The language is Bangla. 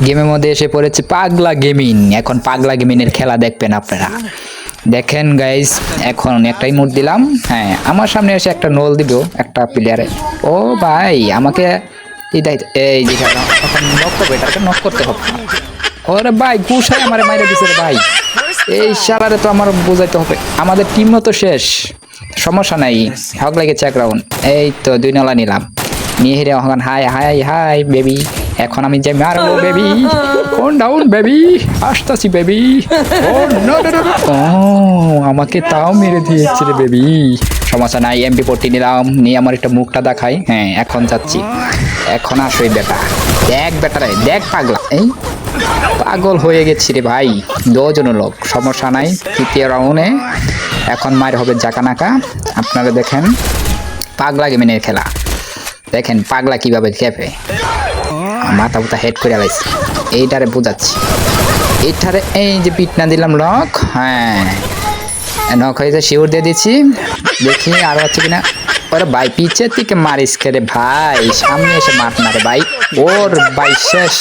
গেমের মধ্যে এসে পড়েছে পাগলা গেমিং। এখন পাগলা গেমিংয়ের খেলা দেখবেন আপনারা। দেখেন গাইস, এখন একটা ইমোট দিলাম। হ্যাঁ, আমার সামনে এসে একটা নোল দিব একটা প্লেয়ারে। ও ভাই, আমাকে এই যে এখন নক করবে, এটাকে নক করতে হবে। ওরে ভাই, গুছাই আমারে মাইরে দিছে রে ভাই। এই শালারে তো আমার বোঝাইতে হবে। আমাদের টিমও তো শেষ, সমস্যা নাই, হক লেগেছে এক রাউন্ড। এই তো 2 নলা নিলাম, নিয়ে হিরে এখন হাই হাই হাই বেবি। এখন আমি যে মারবো বেবি, কোন ডাউন বেবি, আসতাছি বেবি। ও নো নো নো, ও আমাকে তাও মেরে দিয়েছে রে বেবি। সমস্যা নাই, MP40 নিলাম, নিয়ে আমার একটা মুখটা দেখাই। হ্যাঁ, এখন যাচ্ছি। এখন আসোই বেটা, দেখ বেটা রে, দেখ পাগলা। এই পাগল হয়ে গেছি রে ভাই, 2 জন লোক। সমস্যা নাই, 3য় রাউন্ডে এখন মার হবে জাকানাকা। আপনারা দেখেন পাগলা গেমিনের খেলা, দেখেন পাগলা কিভাবে খেপে। মাথা মুথা হেড করে আলাইছে, এইটারে বোঝাচ্ছি। এইটারে এই যে পিট না দিলাম লক। হ্যাঁ, নক হয়েছে, শিওর দিয়ে দিচ্ছি। দেখি আরো আছে কিনা। ওরে ভাই, পিছের থেকে মারিস খেলে ভাই, সামনে এসে মার না রে ভাই। ওর ভাই শেষ।